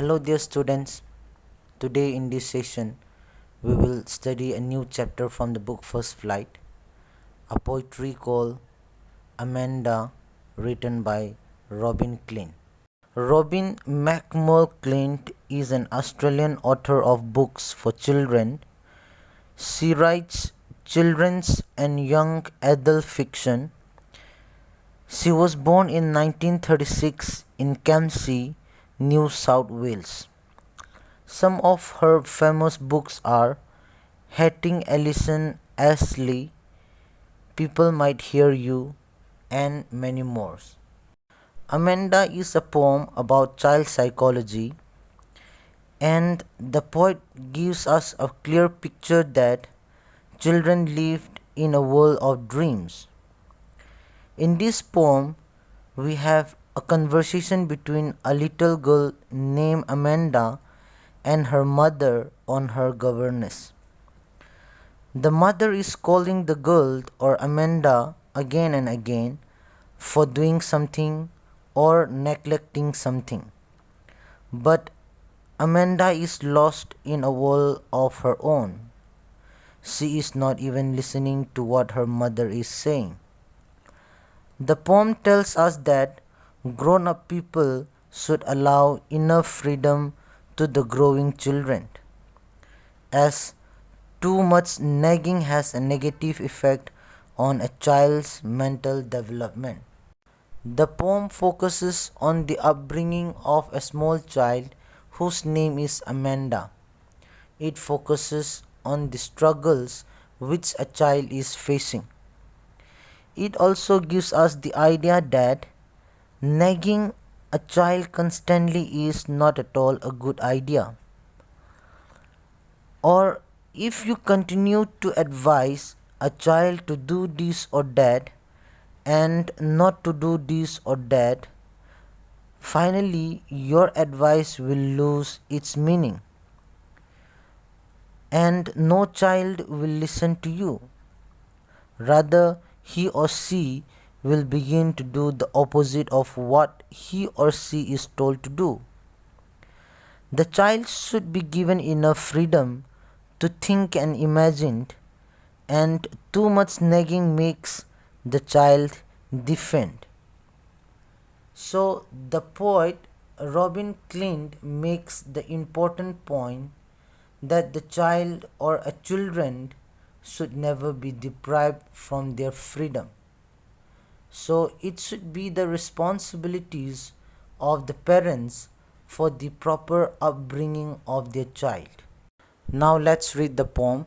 Hello dear students. Today in this session we will study a new chapter from the book First Flight, a poetry called Amanda written by Robin Clint. Robin McMurray Clint is an Australian author of books for children. She writes children's and young adult fiction. She was born in 1936 in Campsie, New South Wales. Some of her famous books are Hating Alison Ashley, People Might Hear You, and many more. Amanda is a poem about child psychology, and the poet gives us a clear picture that children lived in a world of dreams. In this poem, we have a conversation between a little girl named Amanda and her mother on her governess. The mother is calling the girl or Amanda again and again for doing something or neglecting something. But Amanda is lost in a world of her own. She is not even listening to what her mother is saying. The poem tells us that grown-up people should allow enough freedom to the growing children, as too much nagging has a negative effect on a child's mental development. The poem focuses on the upbringing of a small child whose name is Amanda. It focuses on the struggles which a child is facing. It also gives us the idea that nagging a child constantly is not at all a good idea. Or if you continue to advise a child to do this or that and not to do this or that, finally your advice will lose its meaning and no child will listen to you. Rather, he or she will begin to do the opposite of what he or she is told to do. The child should be given enough freedom to think and imagine, and too much nagging makes the child defiant. So the poet Robin Clint makes the important point that the child or a children should never be deprived from their freedom. So it should be the responsibilities of the parents for the proper upbringing of their child. Now let's read the poem.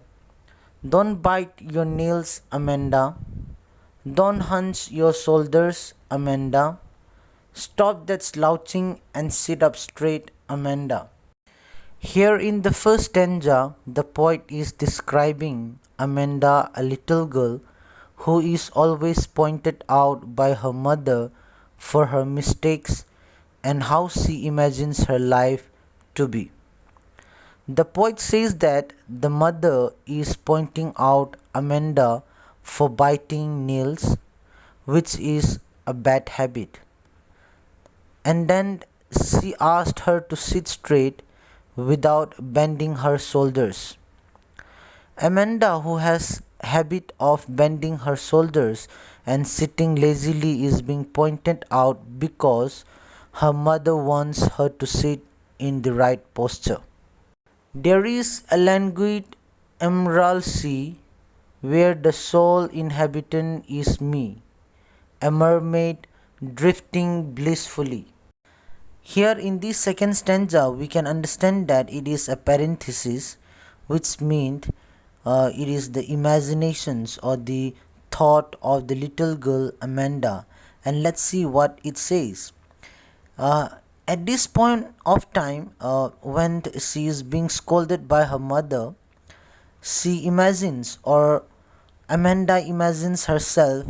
Don't bite your nails, Amanda. Don't hunch your shoulders, Amanda. Stop that slouching and sit up straight, Amanda. Here in the first stanza, the poet is describing Amanda, a little girl who is always pointed out by her mother for her mistakes and how she imagines her life to be. The poet says that the mother is pointing out Amanda for biting nails, which is a bad habit. And then she asked her to sit straight without bending her shoulders. Amanda, who has habit of bending her shoulders and sitting lazily, is being pointed out because her mother wants her to sit in the right posture. There is a languid emerald sea where the sole inhabitant is me, a mermaid drifting blissfully. Here in this second stanza, we can understand that it is a parenthesis, which means it is the imaginations or the thought of the little girl Amanda. And let's see what it says. At this point of time, when she is being scolded by her mother, she imagines, or Amanda imagines herself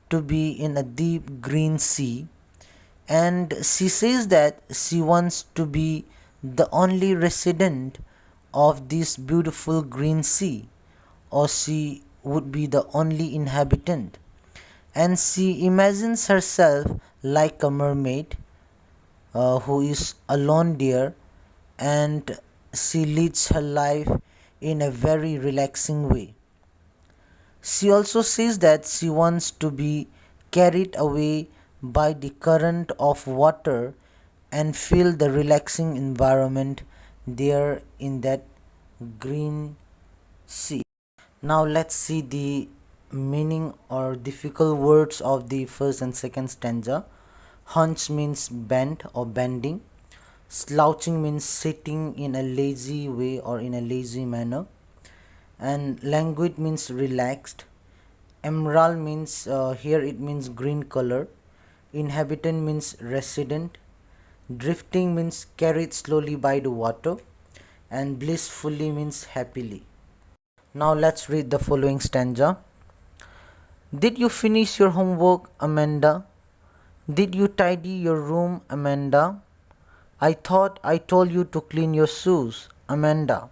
to be in a deep green sea, and she says that she wants to be the only resident of this beautiful green sea, or she would be the only inhabitant. And she imagines herself like a mermaid who is alone there, and she leads her life in a very relaxing way. She also says that she wants to be carried away by the current of water and feel the relaxing environment there in that green sea. Now let's see the meaning or difficult words of the first and second stanza. Hunch means bend or bending. Slouching means sitting in a lazy way or in a lazy manner. And languid means relaxed. Emerald means here it means green color. Inhabitant means resident. Drifting means carried slowly by the water. And blissfully means happily. Now let's read the following stanza. Did you finish your homework, Amanda? Did you tidy your room, Amanda? I thought I told you to clean your shoes, Amanda.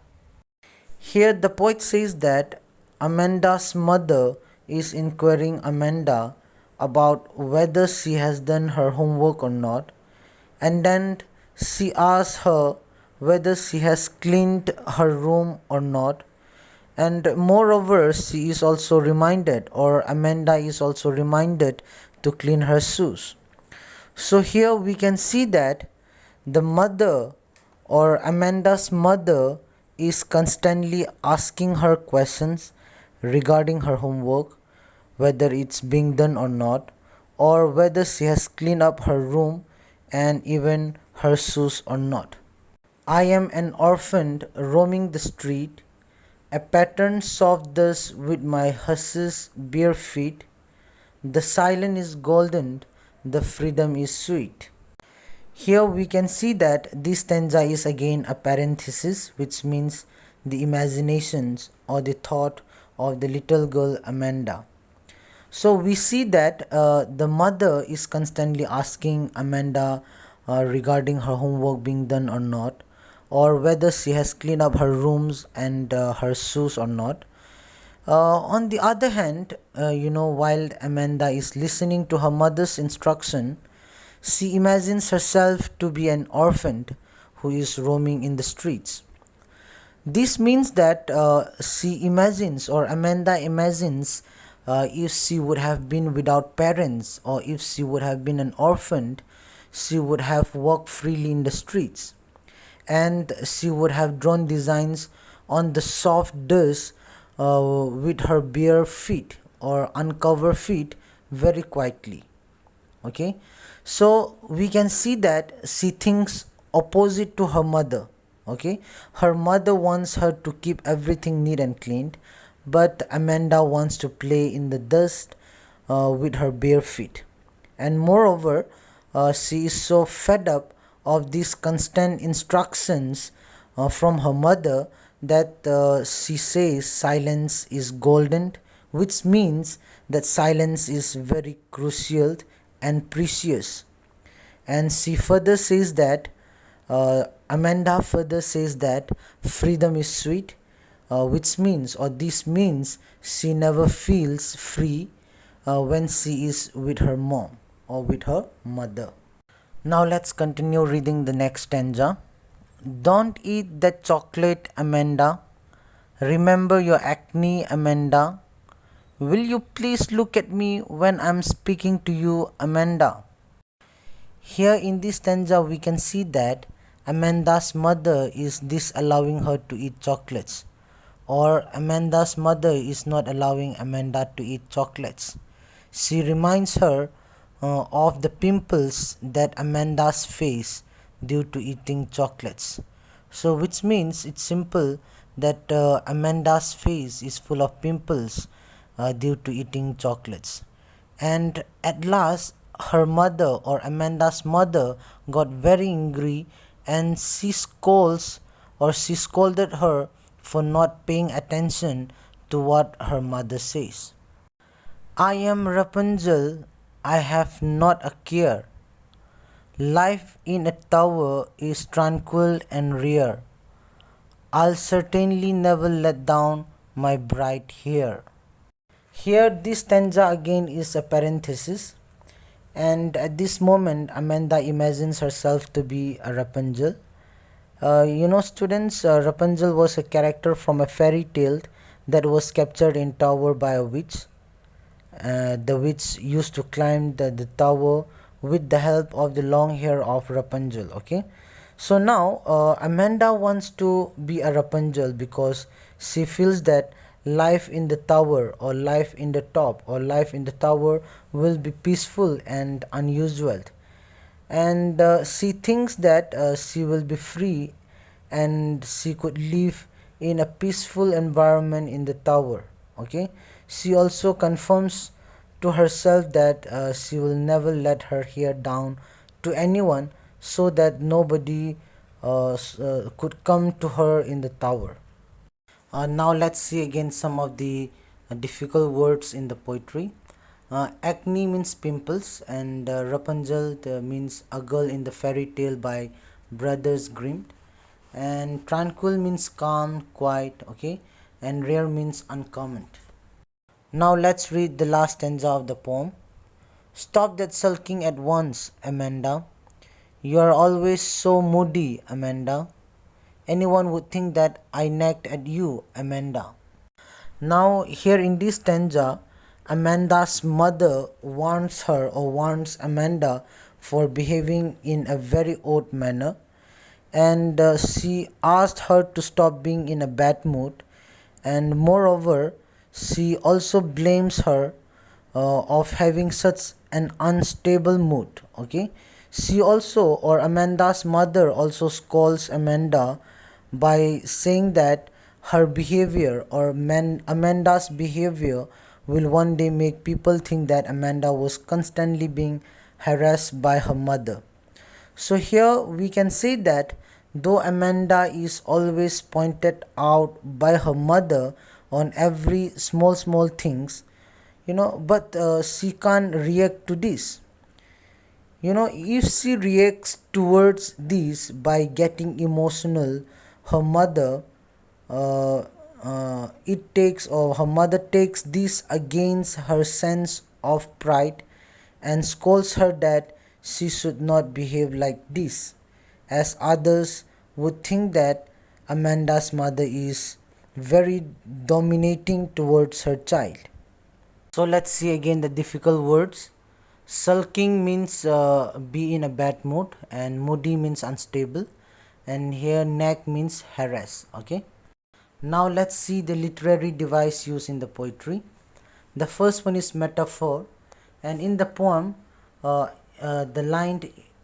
Here the poet says that Amanda's mother is inquiring Amanda about whether she has done her homework or not, and then she asks her whether she has cleaned her room or not, and moreover she is also reminded, or Amanda is also reminded, to clean her shoes. So here we can see that the mother or Amanda's mother is constantly asking her questions regarding her homework, whether it's being done or not, or whether she has cleaned up her room and even her shoes or not. I am an orphan roaming the street, a pattern soft thus with my huss's bare feet. The silence is golden, the freedom is sweet. Here we can see that this stanza is again a parenthesis, which means the imaginations or the thought of the little girl Amanda. So we see that the mother is constantly asking Amanda regarding her homework being done or not, or whether she has cleaned up her rooms and her shoes or not. On the other hand, while Amanda is listening to her mother's instruction, she imagines herself to be an orphan who is roaming in the streets. This means that she imagines, or Amanda imagines, if she would have been without parents, or if she would have been an orphan, she would have walked freely in the streets, and she would have drawn designs on the soft dust with her bare feet or uncovered feet very quietly. Okay, so we can see that she thinks opposite to her mother. Okay, her mother wants her to keep everything neat and clean, but Amanda wants to play in the dust with her bare feet. And moreover, she is so fed up of these constant instructions from her mother that she says silence is golden, which means that silence is very crucial and precious. And she further says that Amanda further says that freedom is sweet, which means, or this means, she never feels free when she is with her mom or with her mother. Now let's continue reading the next stanza. Don't eat that chocolate, Amanda. Remember your acne, Amanda. Will you please look at me when I'm speaking to you, Amanda? Here in this stanza we can see that Amanda's mother is disallowing her to eat chocolates, or Amanda's mother is not allowing Amanda to eat chocolates. She reminds her of the pimples that Amanda's face due to eating chocolates. So which means it's simple that Amanda's face is full of pimples due to eating chocolates. And at last her mother, or Amanda's mother, got very angry, and she scolded her for not paying attention to what her mother says. I am Rapunzel, I have not a care. Life in a tower is tranquil and rare. I'll certainly never let down my bright hair. Here this stanza again is a parenthesis, and at this moment Amanda imagines herself to be a Rapunzel. Students, Rapunzel was a character from a fairy tale that was captured in tower by a witch. The witch used to climb the tower with the help of the long hair of Rapunzel. Okay, so now Amanda wants to be a Rapunzel because she feels that life in the tower, or life in the top, or life in the tower will be peaceful and unusual, and she thinks that she will be free and she could live in a peaceful environment in the tower. Okay, she also confirms to herself that she will never let her hair down to anyone, so that nobody could come to her in the tower. Now let's see again some of the difficult words in the poetry. Acne means pimples, and Rapunzel means a girl in the fairy tale by Brothers Grimm. And tranquil means calm, quiet, okay, and rare means uncommon. Now let's read the last stanza of the poem. Stop that sulking at once, Amanda. You are always so moody, Amanda. Anyone would think that I nagged at you, Amanda. Now, here in this stanza, Amanda's mother warns her, or warns Amanda, for behaving in a very odd manner, and she asked her to stop being in a bad mood, and moreover, she also blames her of having such an unstable mood. Okay, she also, or Amanda's mother also scolds Amanda by saying that her behavior, or Amanda's behavior, will one day make people think that Amanda was constantly being harassed by her mother. So here we can say that though Amanda is always pointed out by her mother on every small things, but she can't react to this. If she reacts towards this by getting emotional, her mother uh, it takes or her mother takes this against her sense of pride and scolds her that she should not behave like this, as others would think that Amanda's mother is very dominating towards her child. So let's see again the difficult words. Sulking means be in a bad mood, and moody means unstable, and here nag means harass. Okay, now let's see the literary device used in the poetry. The first one is metaphor, and in the poem the line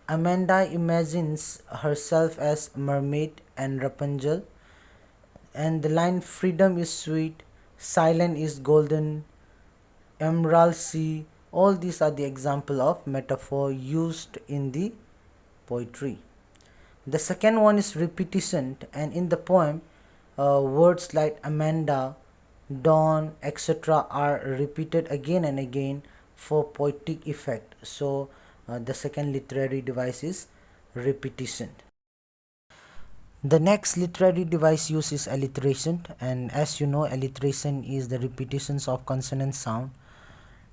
Amanda imagines herself as mermaid and Rapunzel, and the line freedom is sweet, silence is golden, emerald sea. All these are the example of metaphor used in the poetry. The second one is repetition, and in the poem words like Amanda, dawn, etc. are repeated again and again for poetic effect. So the second literary device is repetition. The next literary device used is alliteration, and as you know, alliteration is the repetitions of consonant sound,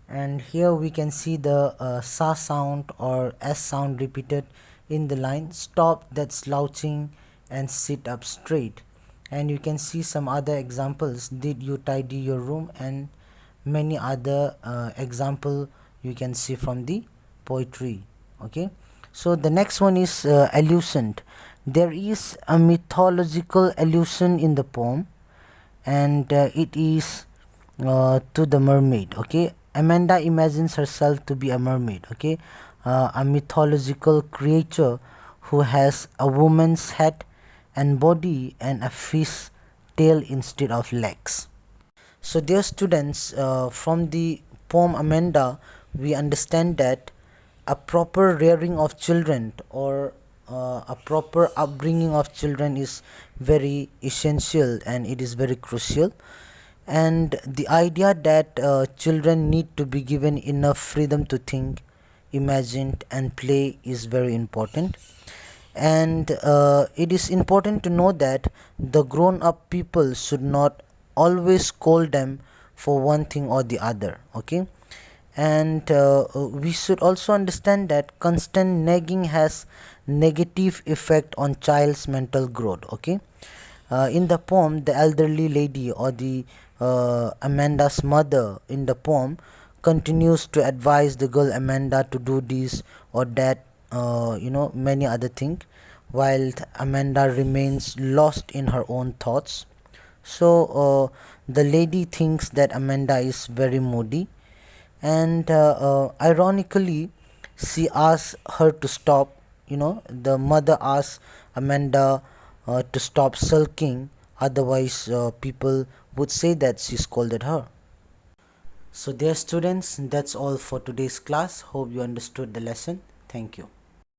and here we can see the sa sound or s sound repeated in the line stop that slouching and sit up straight. And you can see some other examples, did you tidy your room, and many other example you can see from the poetry. Okay, so the next one is allusion. There is a mythological allusion in the poem, and it is to the mermaid. Okay, Amanda imagines herself to be a mermaid. Okay, a mythological creature who has a woman's head and body and a fish tail instead of legs. So dear students, from the poem Amanda, we understand that a proper rearing of children, or a proper upbringing of children, is very essential and it is very crucial. And the idea that children need to be given enough freedom to think, imagine and play is very important. And it is important to know that the grown up people should not always scold them for one thing or the other. Okay, And we should also understand that constant nagging has negative effect on child's mental growth. Okay, in the poem, the elderly lady, or the Amanda's mother in the poem, continues to advise the girl Amanda to do this or that, many other things, while Amanda remains lost in her own thoughts. So the lady thinks that Amanda is very moody, and ironically, she asks her to stop. The mother asks Amanda to stop sulking, otherwise, people would say that she scolded her. So, dear students, that's all for today's class. Hope you understood the lesson. Thank you.